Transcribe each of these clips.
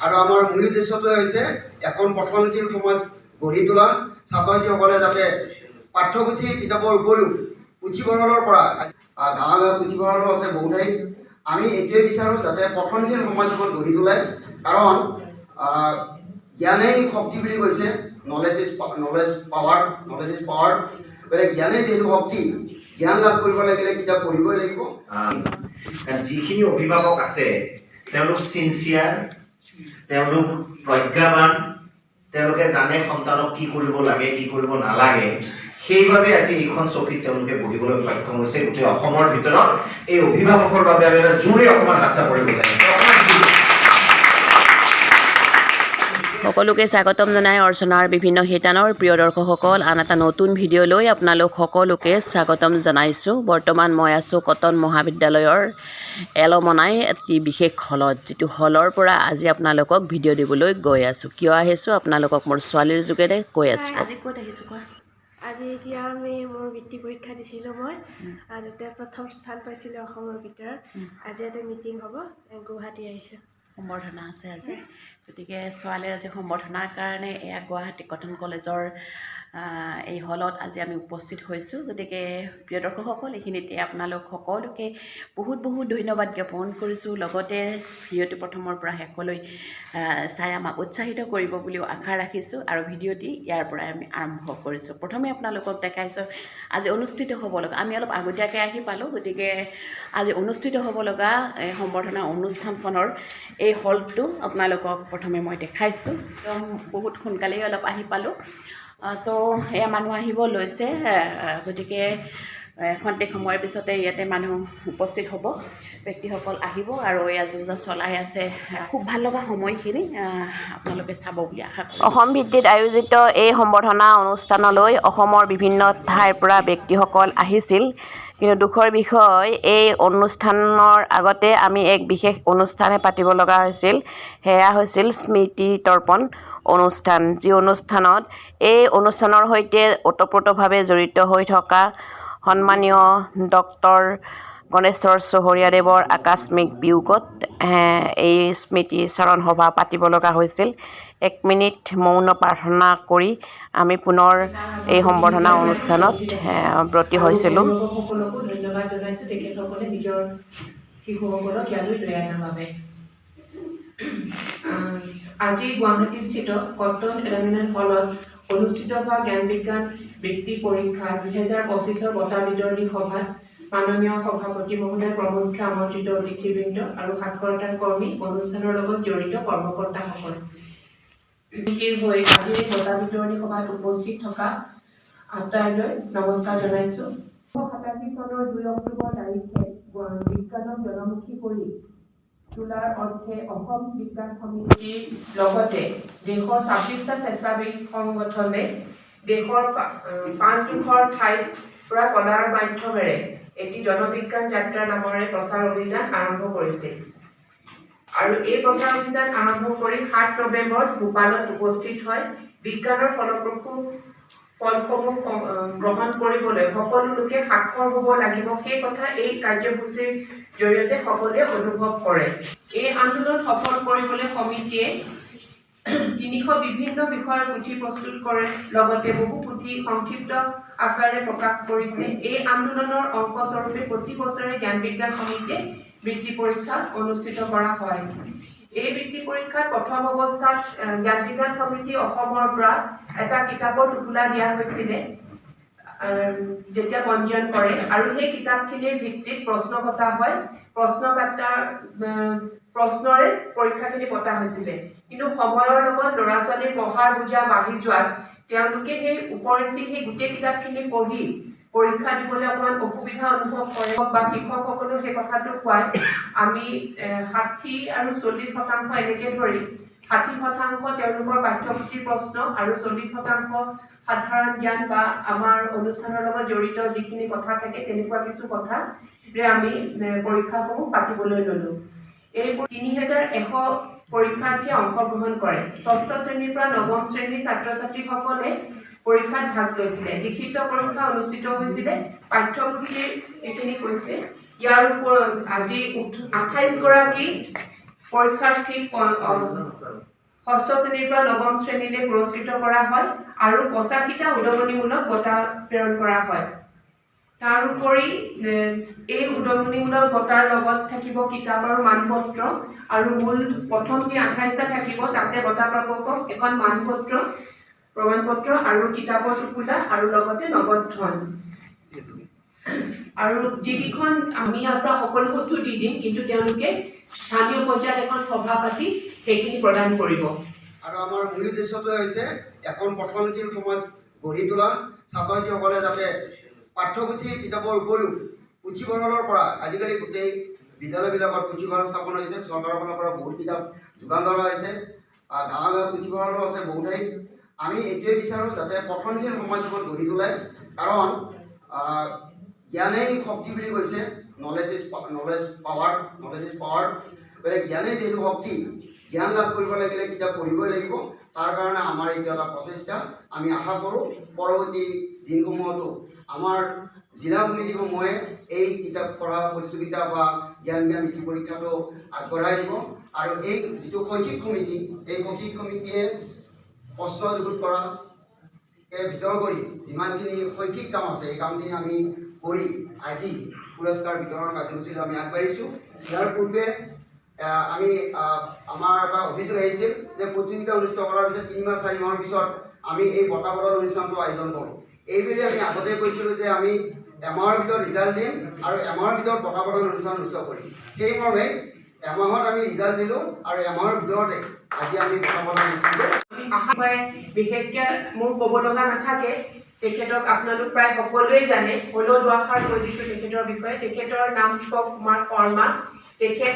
আৰু আমাৰ মূল উদ্দেশ্যটো হৈছে এখন পঠনশীল সমাজ গঢ়ি তোলা। ছাত্ৰ ছাত্ৰীসকলে যাতে পাঠ্যপুথিৰ কিতাপৰ উপৰিও পুথিভঁৰালৰ পৰা গাঁৱে গাঁৱে পুথিভঁৰালো আছে বহু ঠাইত। আমি এইটোৱে বিচাৰোঁ যাতে পঠনশীল সমাজ এখন গঢ়ি তোলে, কাৰণ জ্ঞানেই শক্তি বুলি কৈছে। Knowledge is power. গতিকে জ্ঞানেই যিহেতু শক্তি, জ্ঞান লাভ কৰিব লাগিলে কিতাপ পঢ়িবই লাগিব। যিখিনি অভিভাৱক আছে তেওঁলোক চিনচিয়াৰ, তেওঁলোক প্ৰজ্ঞাবান, তেওঁলোকে জানে সন্তানক কি কৰিব লাগে কি কৰিব নালাগে। সেইবাবে আজি এইখন চকীত তেওঁলোকে বহিবলৈ সক্ষম হৈছে। গোটেই অসমৰ ভিতৰত এই অভিভাৱকৰ বাবে আমি এটা জোৰে অকণমান হাত চাপৰি বজাইছোঁ। সকলোকে স্বাগতম জনাই অৰ্চনাৰ বিভিন্ন শিতানৰ প্ৰিয় দৰ্শকসকল, আন এটা নতুন ভিডিঅ' লৈ আপোনালোক সকলোকে স্বাগতম জনাইছোঁ। বৰ্তমান মই আছোঁ কটন মহাবিদ্যালয়ৰ এলমনাই এটি বিশেষ হলত, যিটো হলৰ পৰা আজি আপোনালোকক ভিডিঅ' দিবলৈ গৈ আছোঁ। কিয় আহিছোঁ আপোনালোকক মোৰ ছোৱালীৰ যোগেৰে কৈ আছোঁ। আজি ক'ত আহিছোঁ কোৱা? আজি এতিয়া আমি মোৰ বৃত্তি পৰীক্ষা দিছিলোঁ মই, আৰু এতিয়া প্ৰথম স্থান পাইছিলোঁ অসমৰ ভিতৰত। আজি এটা মিটিং হ'ব, গুৱাহাটী আহিছোঁ। সম্বৰ্ধনা আছে আজি, গতিকে ছোৱালীৰ আজি সম্বৰ্ধনাৰ কাৰণে এয়া গুৱাহাটী কটন কলেজৰ এই হলত আজি আমি উপস্থিত হৈছোঁ। গতিকে প্ৰিয় দৰ্শকসকল, এইখিনিতে আপোনালোক সকলোকে বহুত বহুত ধন্যবাদ জ্ঞাপন কৰিছোঁ। লগতে ভিডিঅ'টো প্ৰথমৰ পৰা শেষলৈ চাই আমাক উৎসাহিত কৰিব বুলিও আশা ৰাখিছোঁ। আৰু ভিডিঅ'টি ইয়াৰ পৰাই আমি আৰম্ভ কৰিছোঁ। প্ৰথমে আপোনালোকক দেখাইছোঁ আজি অনুষ্ঠিত হ'ব লগা, আমি অলপ আগতীয়াকৈ আহি পালোঁ, গতিকে আজি অনুষ্ঠিত হ'ব লগা এই সম্বৰ্ধনা অনুষ্ঠানখনৰ এই হলটো আপোনালোকক প্ৰথমে মই দেখাইছোঁ। একদম বহুত সোনকালেই অলপ আহি পালোঁ। চ' এয়া মানুহ আহিব লৈছে, গতিকে খন্তেক সময়ৰ পিছতে ইয়াতে মানুহ উপস্থিত হ'ব, ব্যক্তিসকল আহিব আৰু এয়া যো চলাই আছে। খুব ভাল লগা সময়খিনি আপোনালোকে চাব বুলি আশা কৰোঁ। অসম ভিত্তিত আয়োজিত এই সম্বৰ্ধনা অনুষ্ঠানলৈ অসমৰ বিভিন্ন ঠাইৰ পৰা ব্যক্তিসকল আহিছিল। কিন্তু দুখৰ বিষয়, এই অনুষ্ঠানৰ আগতে আমি এক বিশেষ অনুষ্ঠানে পাতিব লগা হৈছিল। সেয়া হৈছিল স্মৃতি তৰ্পণ অনুষ্ঠান, যি অনুষ্ঠানত এই অনুষ্ঠানৰ সৈতে ওতঃপ্ৰোতভাৱে জড়িত হৈ থকা সন্মানীয় ডক্টৰ গণেশ্বৰ চহৰীয়াদেৱৰ আকস্মিক বিয়োগত এই স্মৃতি চাৰণ সভা পাতিব লগা হৈছিল। 1 মিনিট মৌন প্ৰাৰ্থনা কৰি আমি পুনৰ এই সম্বৰ্ধনা অনুষ্ঠানত ব্ৰতী হৈছিলোঁ। সকলোকো ধন্যবাদ জনাইছোঁ, তেখেতসকলে নিজৰ শিশুসকলক ইয়ালৈ লৈ অনাৰ বাবে। আজি গুৱাহাটীস্থিত কটন এলুমিনাই হলত অনুষ্ঠিত হোৱা জ্ঞান বিজ্ঞান বৃত্তি পৰীক্ষা 2025ৰ বঁটা বিতৰণী সভাত মাননীয় সভাপতি মহোদয় প্ৰমুখ্যে আমন্ত্ৰিত অতিথিবৃন্দ আৰু সাক্ষৰতা কৰ্মী, অনুষ্ঠানৰ লগত জড়িত কৰ্মকৰ্তাসকল হৈ আজিৰ এই বঁটা বিতৰণী সভাত উপস্থিত থকা আটাইলৈ নমস্কাৰ জনাইছোঁ। 1987 চনৰ 2 অক্টোবৰ তাৰিখে বিজ্ঞানক জনমুখী কৰি তোলাৰ অৰ্থে অসম বিজ্ঞান সমিতিৰ লগতে দেশৰ 26টা স্বেচ্ছাসেৱী সংগঠনে দেশৰ 5 ঠাইৰ পৰা কলাৰ মাধ্যমেৰে এটি জনবিজ্ঞান যাত্ৰা নামেৰে প্ৰচাৰ অভিযান আৰম্ভ কৰিছিল। আৰু এই প্ৰচাৰ অভিযান আৰম্ভ কৰি 7 নৱেম্বৰত ভূপালত উপস্থিত হয় বিজ্ঞানৰ ফলপ্ৰসূ ফলসমূহ গ্ৰহণ কৰিবলৈ সকলো লোকে সাক্ষৰ হ'ব লাগিব, সেই কথা এই কাৰ্যসূচীৰ জৰিয়তে সকলোৱে অনুভৱ কৰে। এই আন্দোলন সফল কৰিবলৈ সমিতিয়ে 300 বিভিন্ন বিষয়ৰ পুথি প্ৰস্তুত কৰে, লগতে বহু পুথি সংক্ষিপ্ত আকাৰে প্ৰকাশ কৰিছে। এই আন্দোলনৰ অংশস্বৰূপে প্ৰতি বছৰে জ্ঞান বিজ্ঞান সমিতিয়ে বৃত্তি পৰীক্ষা অনুষ্ঠিত কৰা হয়। এই বৃত্তি পৰীক্ষাত প্ৰথম অৱস্থাত জ্ঞান বিজ্ঞান সমিতি অসমৰ পৰা এটা কিতাপৰ টোপোলা দিয়া হৈছিলে যেতিয়া পঞ্জীয়ন কৰে, আৰু সেই কিতাপখিনিৰ ভিত্তিত প্ৰশ্ন পতা হয়। প্ৰশ্নৰে পৰীক্ষাখিনি পতা হৈছিলে। কিন্তু সময়ৰ লগত ল'ৰা ছোৱালীৰ পঢ়াৰ বোজা বাঢ়ি যোৱাত তেওঁলোকে সেই ওপৰেঞ্চি সেই গোটেই কিতাপখিনি পঢ়ি পৰীক্ষা দিবলৈ অকণমান অসুবিধা অনুভৱ কৰে, বা শিক্ষকসকলেও সেই কথাটো কয়। আমি 60 আৰু 40% এনেকৈ ধৰি 60% তেওঁলোকৰ পাঠ্যপুথিৰ প্ৰশ্ন আৰু 40% সাধাৰণ জ্ঞান বা আমাৰ অনুষ্ঠানৰ লগত জড়িত যিখিনি কথা থাকে তেনেকুৱা কিছু কথা আমি পৰীক্ষাসমূহ পাতিবলৈ ল'লোঁ। এই 3100 পৰীক্ষাৰ্থীয়ে অংশগ্ৰহণ কৰে। 6ষ্ঠ শ্ৰেণীৰ পৰা 9ম শ্ৰেণীৰ ছাত্ৰ ছাত্ৰীসকলে পৰীক্ষাত ভাগ লৈছিলে। লিখিত পৰীক্ষা অনুষ্ঠিত হৈছিলে। পাঠ্যপুথিৰ এইখিনি কৈছে। ইয়াৰ ওপৰত আজি 28 গৰাকী পৰীক্ষাৰ্থীক ষষ্ঠ শ্ৰেণীৰ পৰা নৱম শ্ৰেণীলৈ পুৰস্কৃত কৰা হয় আৰু 85টা উদগনিমূলক বঁটা প্ৰেৰণ কৰা হয়। তাৰোপৰি এই উদগনিমূলক বঁটাৰ লগত থাকিব কিতাপৰ মানপত্ৰ আৰু মূল প্ৰথম যি 28টা থাকিব তাতে বঁটা প্ৰাপকক এখন মানপত্ৰ, প্ৰমাণপত্ৰ আৰু কিতাপৰ টোপোলা আৰু লগতে নগদ ধন। আৰু যিকেইখন আমি ইয়াৰ পৰা সকলো বস্তু দি দিম, কিন্তু তেওঁলোকে স্থানীয় পৰ্যায়ত এখন সভা পাতি সেইখিনি প্ৰদান কৰিব। আৰু আমাৰ মূল উদ্দেশ্যটো হৈছে এখন পঠনশীল সমাজ গঢ়ি তোলা, ছাত্ৰ ছাত্ৰীসকলে যাতে পাঠ্যপুথি কিতাপৰ উপৰিও পুথিভঁৰালৰ পৰা আজিকালি গোটেই বিদ্যালয়বিলাকত পুথিভঁৰাল স্থাপন হৈছে, চৰকাৰৰ ফালৰ পৰা বহুত কিতাপ যোগান ধৰা হৈছে, গাঁৱে গাঁৱে পুথিভঁৰালো আছে বহু ঠাইত। আমি এইটোৱে বিচাৰোঁ যাতে পঠনশীল সমাজ এখন গঢ়ি তোলে, কাৰণ জ্ঞানেই শক্তি বুলি কৈছে, নলেজ ইজ পাৱাৰ। গতিকে জ্ঞানেই যিহেতু শক্তি, জ্ঞান লাভ কৰিব লাগিলে কিতাপ পঢ়িবই লাগিব। তাৰ কাৰণে আমাৰ এইটো এটা প্ৰচেষ্টা। আমি আশা কৰোঁ পৰৱৰ্তী দিনসমূহতো আমাৰ জিলা সমিতিসমূহে এই কিতাপ পঢ়া প্ৰতিযোগিতা বা জ্ঞান বৃত্তি পৰীক্ষাটো আগবঢ়াই দিব। আৰু এই যিটো শৈক্ষিক সমিতি, এই শৈক্ষিক সমিতিয়ে প্ৰশ্ন যুগুত কৰাকে ভিতৰ কৰি যিমানখিনি শৈক্ষিক কাম আছে এই কামখিনি আমি কৰি আজি পুৰস্কাৰ বিতৰণ কাৰ্যসূচীলৈ আমি আগবাঢ়িছোঁ। ইয়াৰ পূৰ্বে আমাৰ এটা অভিযোগ আহিছিল যে প্ৰতিযোগিতা অনুষ্ঠিত কৰাৰ পিছত 3 মাহ 4 মাহৰ পিছত আমি এই বঁটা প্ৰদান অনুষ্ঠানটো আয়োজন কৰোঁ। এইবুলি আমি আগতে কৈছিলোঁ যে আমি এমাহৰ ভিতৰত ৰিজাল্ট দিম আৰু এমাহৰ ভিতৰত বঁটা প্ৰদান অনুষ্ঠান অনুষ্ঠিত কৰিম। সেইমৰ্মে এমাহত আমি ৰিজাল্ট দিলোঁ আৰু এমাহৰ ভিতৰতে আজি আমি বঁটা প্ৰদান অনুষ্ঠান কৰিম। আশা কৰে বিশেষকৈ মোৰ ক'ব লগা নাথাকে। তেখেতক আপোনালোক প্ৰায় সকলোৱে জানে, হ'লেও দুআষাৰ কৈ দিছোঁ তেখেতৰ বিষয়ে। তেখেতৰ নাম দীপক কুমাৰ শৰ্মা। তেখেত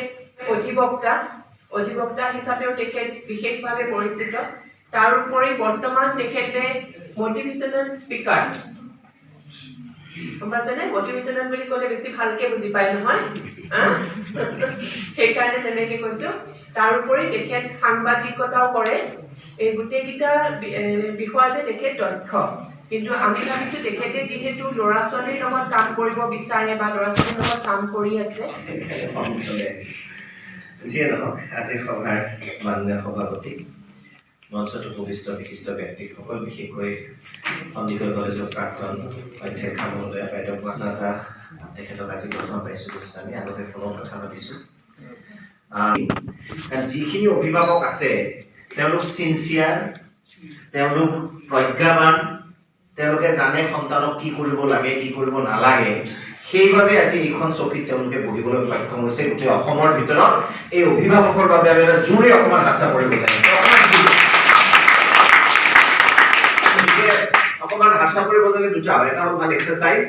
অধিবক্তা হিচাপেও তেখেত বিশেষভাৱে পৰিচিত। তাৰোপৰি বৰ্তমান তেখেতে মটিভেশ্যনেল স্পীকাৰ, গম পাইছেনে? মটিভেশ্যনেল বুলি ক'লে বেছি ভালকৈ বুজি পায় নহয়, সেইকাৰণে তেনেকৈ কৈছোঁ। তাৰোপৰি তেখেত সাংবাদিকতাও কৰে। এই গোটেইকেইটা বিষয়তে তেখেত দক্ষ। কিন্তু আমি ভাবিছোঁ তেখেতে যিহেতু ল'ৰা ছোৱালীৰ লগত কাম কৰিব বিচাৰে বা ল'ৰা ছোৱালীৰ লগত কাম কৰি আছে। যিয়ে নহওক, আজিৰ সভাৰ মাননীয় সভাপতি, মঞ্চত উপবিষ্ট বিশিষ্ট ব্যক্তিসকল, বিশেষকৈ সন্দিকৈ কলেজৰ প্ৰাক্তন অধ্যক্ষা মহোদয়া বাইদেউ এটা তেখেতক আজি প্ৰথম পাইছোঁ। আমি আগতে ফোনত কথা পাতিছোঁ। যিখিনি অভিভাৱক আছে তেওঁলোক চিনচিয়াৰ, তেওঁলোক প্ৰজ্ঞাৱান, তেওঁলোকে জানে সন্তানক কি কৰিব লাগে কি কৰিব নালাগে। সেইবাবে আজি এইখন চকীত তেওঁলোকে বহিবলৈ সক্ষম হৈছে। গোটেই অসমৰ ভিতৰত এই অভিভাৱকৰ বাবে আমি এটা জোৰে অকণমান হাত চাপৰি বজাইছোঁ। অকণমান হাত চাপৰি বজালে দুটা হয়, এটা হ'ল ভাল এক্সাৰচাইজ,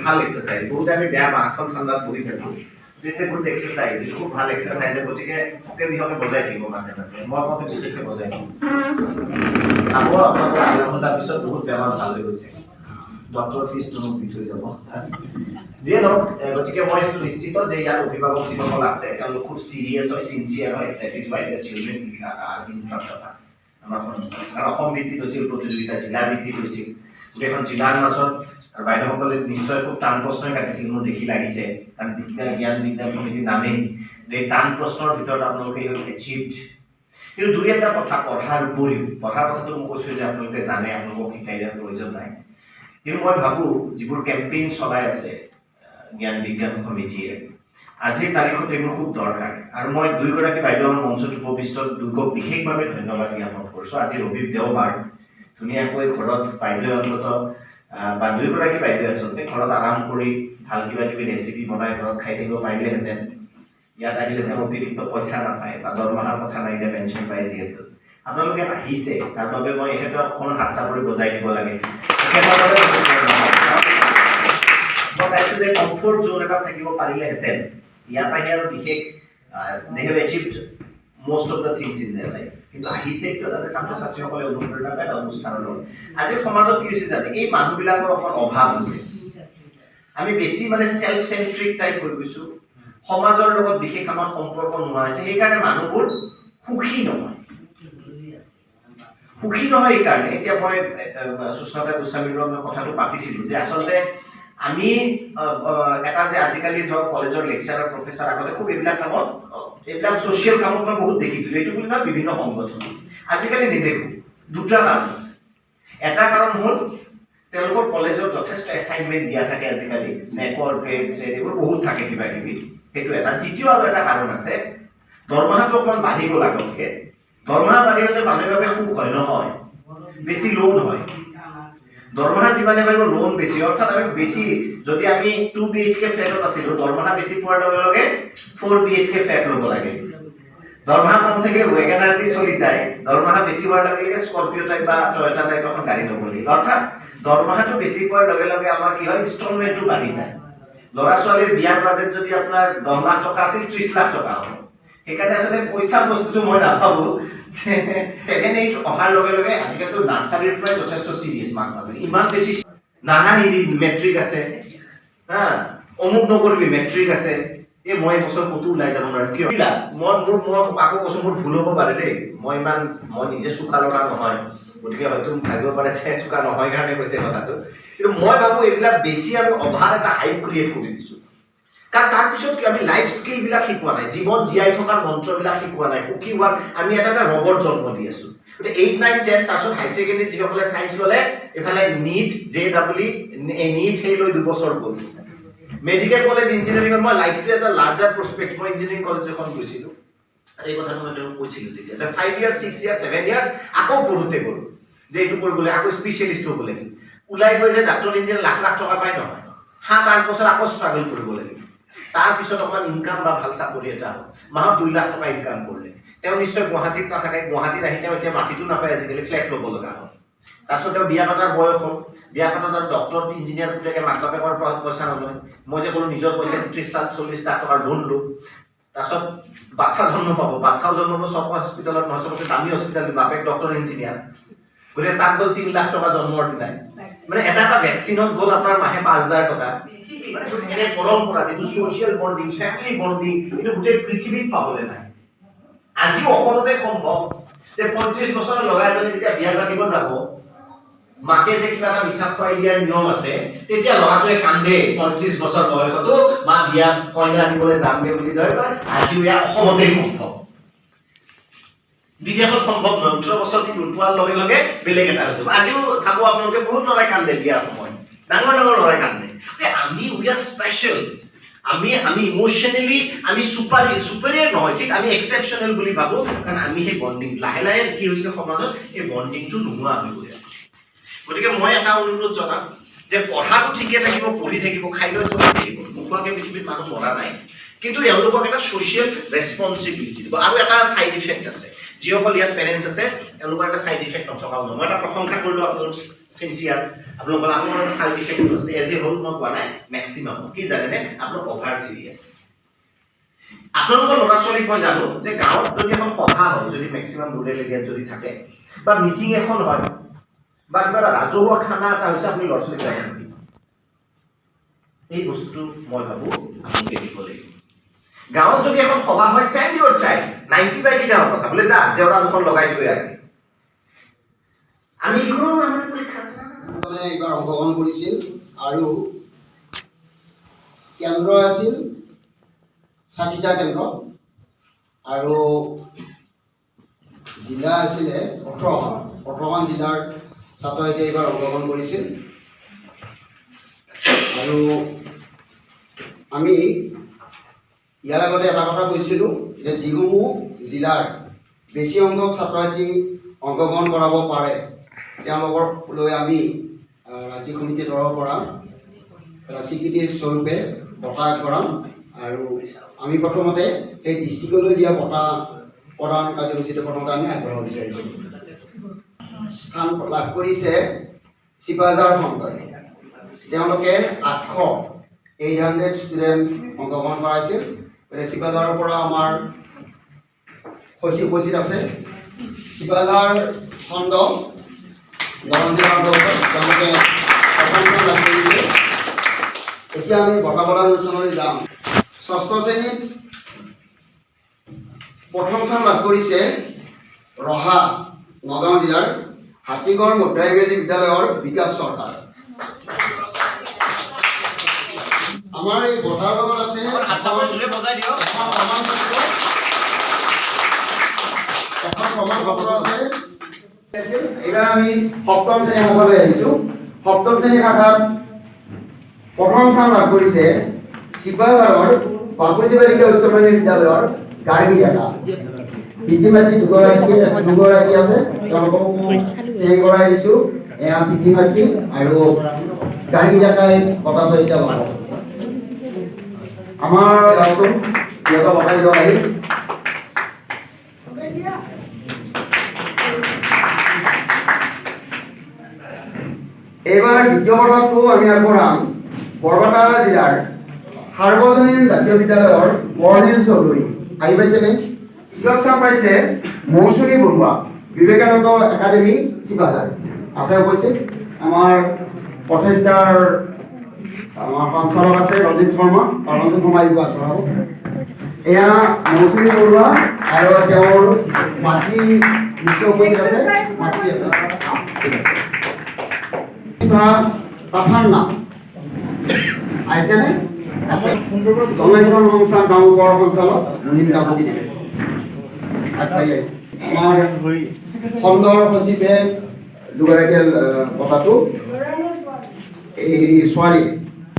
ভাল এক্সাৰচাইজ। বহুতে আমি বেয়া মাখন ঠাণ্ডাত বহি থাকোঁ, গুড এক্সাৰচাইজ, খুব ভাল এক্সাৰচাইজ। গতিকে ওকে বিহকে বজাই থাকিব মাজে মাজে। মই কওঁতে বিশেষকৈ বজাই থাকিম। চাব আপোনালোকৰ আধা ঘণ্টাৰ পিছত বহুত বেমাৰ ভাল হৈ গৈছে। ডক্টৰ ফিজটো মোক দি থৈ যাব। যিয়ে নহওক, গতিকে মই নিশ্চিত যে ইয়াত অভিভাৱক যিসকল আছে তেওঁলোক খুব চিৰিয়াছ হয়, চিনচিয়াৰ হয়। That is why their children are in front of us. আমাৰ সন্মুখত কাৰণ অসম ভিত্তিত হৈছিল প্ৰতিযোগিতা, জিলা ভিত্তিত হৈছিল। গোটেইখন জিলাৰ মাজত আৰু বাইদেউসকলে নিশ্চয় খুব টান প্ৰশ্নই কাটিছিল মোৰ দেখি লাগিছে, কাৰণ জ্ঞান বিজ্ঞান সমিতিৰ নামেই। এই টান প্ৰশ্নৰ ভিতৰত আপোনালোকে এচিভড। কিন্তু দুই এটা কথা পঢ়াৰ উপৰিও, পঢ়াৰ কথাটো মই কৈছোঁ যে আপোনালোকে জানে, আপোনালোকক শিকাই দিয়াৰ প্ৰয়োজন নাই। কিন্তু মই ভাবোঁ যিবোৰ কেম্পেইন চলাই আছে জ্ঞান বিজ্ঞান সমিতিয়ে, আজিৰ তাৰিখত এইবোৰ খুব দৰকাৰ। আৰু মই দুয়োগৰাকী বাইদেউ মঞ্চত উপবিষ্ট দুয়োক বিশেষভাৱে ধন্যবাদ জ্ঞাপন কৰিছোঁ। আজি ৰবি দেওবাৰ, ধুনীয়াকৈ ঘৰত বাইদেউ অন্তত বা দুয়োগৰাকী বাইদেউ আচলতে ঘৰত আৰাম কৰি ভাল কিবা কিবি ৰেচিপি বনাই ঘৰত খাই থাকিব পাৰিলেহেঁতেন। ইয়াত আহিলে তেওঁ অতিৰিক্ত পইচা নাপায় বা দৰমহাৰ কথা নাই, এতিয়া পেঞ্চন পায় যিহেতু। আপোনালোকে আহিছে, তাৰ বাবে মই এখেতক অকণমান হাত চাপৰি বজাই দিব লাগে। মই পাইছোঁ যে কমফৰ্ট জোন এটা থাকিব পাৰিলেহেঁতেন। ইয়াত আহি আৰু বিশেষ they have achieved most of the things in their life. কিন্তু আহিছে কিয়? যাতে ছাত্ৰ ছাত্ৰীসকলে অনুপ্ৰেৰণা পায় অনুষ্ঠানৰ লগত। আজিৰ সমাজত কি হৈছে জানে, এই মানুহবিলাকৰ অকণ অভাৱ হৈছে। আমি বেছি চেল্ফ চেন্ট্ৰিক টাইপ হৈ গৈছোঁ। সমাজৰ লগত বিশেষ আমাৰ সম্পৰ্ক নোহোৱা হৈছে। সেইকাৰণে মানুহবোৰ সুখী নহয়। এইকাৰণে এতিয়া মই সুস্মিতা গোস্বামীৰ লগত মই কথাটো পাতিছিলোঁ যে আচলতে আমি এটা যে আজিকালি ধৰক কলেজৰ লেকচাৰৰ প্ৰফেচাৰ আগতে খুব এইবিলাক কামত এইবিলাক ছ'চিয়েল কামত মই বহুত দেখিছিলোঁ, এইটো বুলি নহয় বিভিন্ন সংগঠন। আজিকালি নেদেখোঁ। দুটা কাৰণ আছে। এটা কাৰণ হ'ল তেওঁলোকৰ কলেজত যথেষ্ট এছাইনমেণ্ট দিয়া থাকে আজিকালি, নেকৰ গ্ৰেড ছেড এইবোৰ বহুত থাকে কিবা কিবি, সেইটো এটা। দ্বিতীয় আৰু এটা কাৰণ আছে, দৰমহাটো অকণমান বাঢ়ি গ'ল আগতকৈ। দৰমহা বাঢ়ি গ'লে মানুহে ভাবে সুখ হয়, নহয়, বেছি লোন হয়। দৰমহা যিমানে বাঢ়িব লোন বেছি, অৰ্থাৎ আমি বেছি, যদি আমি 2 BHK ফ্লেটত আছিলোঁ, দৰমহা বেছি পোৱাৰ লগে লগে 4 BHK ফ্লেট ল'ব লাগে। দৰমহা কম থাকিলে ৱেগনাৰ দি চলি যায়, দৰমহা বেছি হোৱাৰ লগে লগে স্কৰপিঅ' টাইপ বা টয়টা টাইপ এখন গাড়ী ল'ব লাগে। অৰ্থাৎ দৰমহাটো বেছি পোৱাৰ লগে লগে আমাৰ কি হয়, ইনষ্টলমেণ্টটো বাঢ়ি যায়। ল'ৰা ছোৱালীৰ বিয়াৰ বাজেট যদি আপোনাৰ 10 লাখ টকা আছিল, 30 লাখ টকা হ'ব। সেইকাৰণে আচলতে পইচা বস্তুটো মই নাভাবোঁ যে 7, 8 অহাৰ লগে লগে আজিকালিতো নাৰ্চাৰীৰ পৰাই যথেষ্ট চিৰিয়াছ মাক বাপেক, ইমান বেছি নাহাহিবি মেট্ৰিক আছে, হা, অমুক নকৰিবি মেট্ৰিক আছে, মই এবছৰ ক'তো ওলাই যাব নোৱাৰিম। কিয়? মই আকৌ কৈছোঁ, মোৰ ভুল হ'ব পাৰে দেই, মই নিজে চোকা ল'ৰা নহয়, গতিকে হয়তো ভাবিব পাৰে যে চোকা নহয় কাৰণে কৈছে কথাটো, কিন্তু মই ভাবোঁ এইবিলাক বেছি আৰু অভাৰ এটা হাইপ ক্ৰিয়েট কৰি দিছোঁ। কাৰণ তাৰপিছত কি আমি লাইফ স্কিলবিলাক শিকোৱা নাই, জীৱন জীয়াই থকাৰ মন্ত্ৰবিলাক শিকোৱা নাই, সুখী হোৱাৰ আমি এটা ৰবট জন্ম দি আছোঁ। গতিকে 8, 9, 10 তাৰপিছত হাই ছেকেণ্ডেৰী যিসকলে ছায়েন্স ল'লে, এইফালে নিট JEE, নিট সেই লৈ 2 বছৰ গ'ল। মেডিকেল কলেজ ইঞ্জিনিয়াৰিঙত মই লাইফটো এটা লাৰ্জাৰ প্ৰস্পেক্ট, মই ইঞ্জিনিয়াৰিং কলেজ এখন গৈছিলোঁ, এই কথাটো মই তেওঁক কৈছিলোঁ তেতিয়া যে 5 ইয়াৰ্ছ 6 ইয়াৰ্ছ 7 ইয়াৰ্ছ আকৌ পঢ়োঁতে গ'ল যে এইটো কৰিবলৈ, আকৌ স্পেচিয়েলিষ্ট হ'ব লাগিব। ওলাই গৈ যে ডাক্তৰ ইঞ্জিনিয়াৰ লাখ লাখ টকা পায় নহয়, 7-8 বছৰ আকৌ ষ্ট্ৰাগল কৰিব লাগিব। তাৰপিছত অকণমান ইনকাম বা ভাল চাকৰি এটা হ'ল, মাহত 2 লাখ টকা ইনকাম কৰিলে। তেওঁ নিশ্চয় গুৱাহাটীত নাথাকে, গুৱাহাটীত আহি তেওঁ এতিয়া মাটিটো নাপায়, আজিকালি ফ্লেট ল'ব লগা হ'ল। তাৰপিছত তেওঁ বিয়া পাতাৰ বয়স হ'ল, বিয়া পাতাত আৰু ডক্টৰ ইঞ্জিনিয়াৰ পুতেকে মাক বাপেকৰ পৰা পইচা নলয়। মই যে ক'লোঁ নিজৰ পইচা 30-40 লাখ টকাৰ লোন লো। তাৰপিছত বাচ্ছা জন্ম পাব, বাচ্ছাও জন্ম পাব চব হস্পিটেলত নহয়, চবতকৈ দামী হস্পিটেল, বাপেক ডক্টৰ ইঞ্জিনিয়াৰ, গতিকে তাত গ'ল 3 লাখ টকা জন্মৰ দিনাই। মানে এটা ভেকচিনত গ'ল আপোনাৰ মাহে 5,000 টকা। মানে এনে পৰম্পৰা, যিটো ছ'চিয়েল বণ্ডিং, ফেমিলি বণ্ডিং, এইটো গোটেই পৃথিৱীত পাবলৈ নাই। আজিও অসমতে সম্ভৱ যে 25 বছৰৰ ল'ৰা এজনে যেতিয়া বিয়া পাতিব যাব, মাকে যে কিবা এটা মিঠা খুৱাই দিয়াৰ নিয়ম আছে, তেতিয়া ল'ৰাটোৱে কান্দে 35 বছৰ বয়সতো, মা বিয়া কইনা আনিবলৈ যামগে বুলি কয়। আজিও ইয়াৰ অসমতে সম্ভৱ, বিদেশত সম্ভৱ নহয়। 18 বছৰ পোৱাৰ লগে লগে বেলেগ এটা হৈ যাব। আজিও চাব আপোনালোকে বহুত ল'ৰাই কান্দে বিয়াৰ সময়ত, ডাঙৰ ডাঙৰ ল'ৰাই কান্দে। আমি উই আৰ স্পেচিয়েল, আমি ইমোশ্যনেলি আমি সুপাৰিয়াৰ নহয়, ঠিক, আমি এক্সেপশ্যনেল বুলি ভাবোঁ, কাৰণ আমি সেই বণ্ডিং লাহে লাহে কি হৈছে সমাজত, এই বণ্ডিংটো নোহোৱা হৈ গৈ আছে। গতিকে মই এটা অনুৰোধ জনাম যে পঢ়াটো ঠিকে থাকিব, পঢ়ি থাকিব, খাই লৈ চলি থাকিব, নোখোৱাকৈ পৃথিৱীত মানুহ মৰা নাই, কিন্তু এওঁলোকক এটা ছ'চিয়েল ৰেছপনচিবিলিটি দিব। আৰু এটা ছাইড ইফেক্ট আছে, যিসকল ইয়াত পেৰেণ্টছ আছে তেওঁলোকৰ এটা ছাইড ইফেক্ট নথকাও নহয়। মই এটা প্ৰশংসা কৰিলোঁ, আপোনালোক চিনচিয়াৰ, আপোনালোকৰ এটা ছাইড ইফেক্ট আছে, এজ এ হ'ল মই কোৱা নাই, মেক্সিমাম কি জানেনে, আপোনালোক অভাৰ চিৰিয়াছ। আপোনালোকৰ ল'ৰা ছোৱালীক মই জানো যে গাঁৱত যদি এখন সভা হয়, যদি মেক্সিমাম ৰুৰেল এৰিয়াত যদি থাকে, বা মিটিং এখন হয়, বা কিবা এটা ৰাজহুৱা খানা এটা হৈছে, আপুনি ল'ৰা ছোৱালীক যায় নেকি? এই বস্তুটো মই ভাবোঁ আমি দেখিব লাগিব। গাঁৱত যদি এখন সভা হয়, চেণ্ড ইউৰ চাইল্ড, 90 বাই কিটাৰ কথা বোলে, যা জেওৰা দুখন লগাই থৈ আহে। আমি কি কৰোঁ, আমাৰ পৰীক্ষা এইবাৰ অংশগ্ৰহণ কৰিছিল, আৰু কেন্দ্ৰ আছিল 60টা কেন্দ্ৰ, আৰু জিলা আছিলে 18খন জিলাৰ ছাত্ৰ ছাত্ৰীয়ে এইবাৰ অংশগ্ৰহণ কৰিছিল। আৰু আমি ইয়াৰ আগতে এটা কথা কৈছিলোঁ যে যিসমূহ জিলাৰ বেছি সংখ্যক ছাত্ৰ ছাত্ৰী অংশগ্ৰহণ কৰাব পাৰে, তেওঁলোকক লৈ আমি ৰাজ্যিক সমিতিৰ তৰফৰ পৰা এটা স্বীকৃতি স্বৰূপে বঁটা আগবঢ়াম। আৰু আমি প্ৰথমতে সেই ডিষ্ট্ৰিক্টলৈ দিয়া বঁটা প্ৰদান কাৰ্যসূচীটো প্ৰথমতে আমি আগবঢ়াব বিচাৰিছোঁ। স্থান লাভ কৰিছে চিপাঝাৰ খণ্ডই, তেওঁলোকে 800 ষ্টুডেণ্ট অংশগ্ৰহণ কৰাইছিল। চিপাঝাৰৰ পৰা আমাৰ সচিব উপস্থিত আছে, চিপাঝাৰ খণ্ড দৰং জিলাৰ অন্তৰ্গত, তেওঁলোকে প্ৰথম স্থান লাভ কৰিছে। এতিয়া আমি বঁটা প্ৰদান অনুষ্ঠানলৈ যাম। 6ষ্ঠ শ্ৰেণীত প্ৰথম স্থান লাভ কৰিছে ৰহা, নগাঁও জিলাৰ হাতীগড় মধ্য ইংৰাজী বিদ্যালয়ৰ বিকাশ চৰকাৰ। আমাৰ এই বঁটাৰ লগত আছে প্ৰমাণ পত্ৰ আছে। এইবাৰ আমি সপ্তম শ্ৰেণী শাখালৈ আহিছোঁ। সপ্তম শ্ৰেণী শাখাত প্ৰথম স্থান লাভ কৰিছে শিৱসাগৰৰ বাপুজী বালিকা উচ্চ মাধ্যমিক বিদ্যালয়ৰ গাৰ্গী ডেকা। পিতৃ মাতৃ দুগৰাকী আছে, তেওঁলোকক চেং কৰাই দিছোঁ। এয়া পিতৃ মাতৃ আৰু গাৰ্গী ডেকাই বঁটাটো এতিয়া ল'ব। আমাৰ যাওকচোন সিহঁতক বঁটা দিব আহি। এইবাৰ দ্বিতীয় বঁটাটো আমি আগবঢ়াম বৰপেটা জিলাৰ সাৰ্বজনীন জাতীয় বিদ্যালয়ৰ বৰ্ণিল চৌধুৰী। আহি পাইছেনে? তৃতীয় স্থান পাইছে মৌচুমী বৰুৱা, বিবেকানন্দ একাডেমী শিৱসাগৰ। আছে উপস্থিত আমাৰ প্ৰচেষ্টাৰ আমাৰ সঞ্চালক আছে ৰঞ্জিত শৰ্মা। ৰঞ্জিত শৰ্মা দিব আগবঢ়াব। এয়া মৌচুমী বৰুৱা আৰু তেওঁৰ মাতৃ বিশ্ব উপস্থিত আছে, মাতৃ আছে। তাফান্না আহিছেনে? আছে। জনশিক্ষণ সংস্থান কামৰূপৰ সঞ্চালক মহিম কাকতি দেৱে। আমাৰ খণ্ডৰ সচিবে দুগৰাকীয়ে বঁটাটো এই ছোৱালী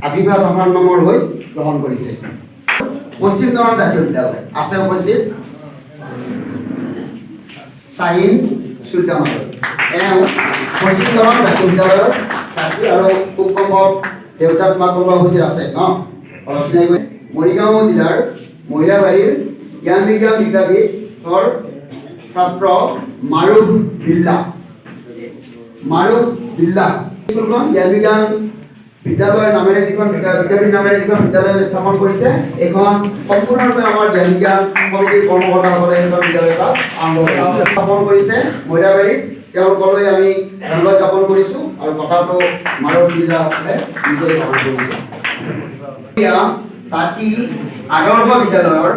আবিৰ্ভাৱ আহ্বান নামৰ হৈ গ্ৰহণ কৰিছে। পশ্চিম গাঁৱৰ জাতীয় বিদ্যালয় আছে উপস্থিত চাহিন চুলতামালৈ। এওঁ পশ্চিম গাঁৱৰ জাতীয় বিদ্যালয়ৰ ছাত্ৰী আৰু খুব সম্ভৱ দেউতাক মাক বাবা উপস্থিত আছে ন? অলপ চিনাকি কৰি। মৰিগাঁও জিলাৰ মহিলাবাৰীৰ জ্ঞান বিজ্ঞান বিদ্যাপীঠৰ ছাত্ৰ মাৰুফ বিল্লা। মাৰুফ বিল্লা স্কুলখন জ্ঞান বিজ্ঞান বিদ্যালয় নামেৰে যিখন বিদ্যাপীঠ নামেৰে যিখন বিদ্যালয় স্থাপন কৰিছে, এইখন সম্পূৰ্ণৰূপে আমাৰ জ্ঞান বিজ্ঞান সমিতিৰ কৰ্মকৰ্তাসকলে সেইখন বিদ্যালয় এটা আৰম্ভ কৰিছে, স্থাপন কৰিছে মহিলাবাৰীত। তেওঁলোকলৈ আমি ধন্যবাদ জ্ঞাপন কৰিছোঁ আৰু বঁটাটো মাৰুফ বিল্লাসকলে নিজে গ্ৰহণ কৰিছে। এতিয়া তাঁতী আদৰ্শ বিদ্যালয়ৰ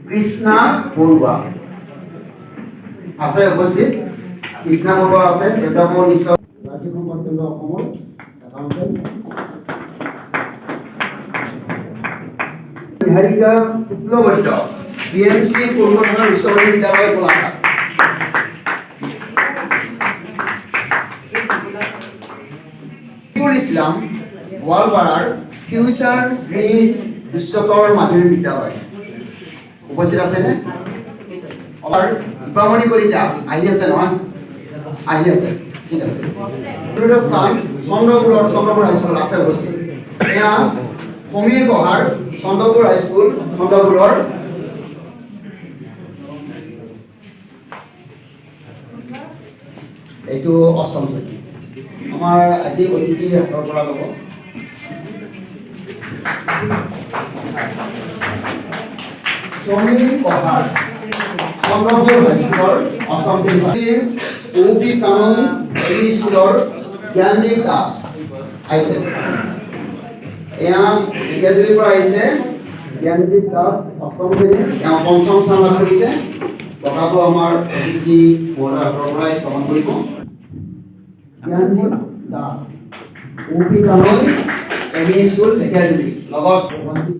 কৃষ্ণা বৰুৱা আছে উপস্থিত। কৃষ্ণা বৰুৱা আছে, দেউতাকৰ নিশ্চয় ৰাজ্যিক সম্পদ কেন্দ্ৰ অসমৰ একাউণ্টেণ্ট। নিহাৰিকা শুক্লবৈদ্য BMC পূৰ্বধন উচ্চ মাধ্যমিক বিদ্যালয় গোলাঘাট। ইছলাম গোৱালপাৰাৰ ফিউচাৰ গ্ৰীণ উচ্চতৰ মাধ্যমিক বিদ্যালয় উপস্থিত আছেনে? আমাৰ দীপামণি কলিতা আহি আছে নহয়? আহি আছে, ঠিক আছে। তৃতীয় স্থান চন্দ্ৰপুৰ হাইস্কুল আছে উপস্থিত। এয়া সমীৰ বহাৰ চন্দ্ৰপুৰ হাইস্কুল চন্দ্ৰপুৰৰ। এইটো অষ্টম শ্ৰেণী। আমাৰ আজিৰ অতিথিৰ হাতৰ পৰা ল'ব। সমীৰ বহাৰ চন্দ্ৰপুৰ হাইস্কুলৰ অষ্টম শ্ৰেণী। OP কানৈ এমি স্কুলৰ জ্ঞানদীপ দাস আহিছে। এয়া ঢেকীয়াজুলিৰ পৰা আহিছে জ্ঞানদীপ দাস, অষ্টম শ্ৰেণী। তেওঁ পঞ্চম স্থান লাভ কৰিছে। বঁটাটো আমাৰ অতিথি মহোদয়ৰ হাতৰ পৰাই গ্ৰহণ কৰিব। জ্ঞানদীপ দাস, OP কানৈ এমি স্কুল ঢেকীয়াজুলি লগত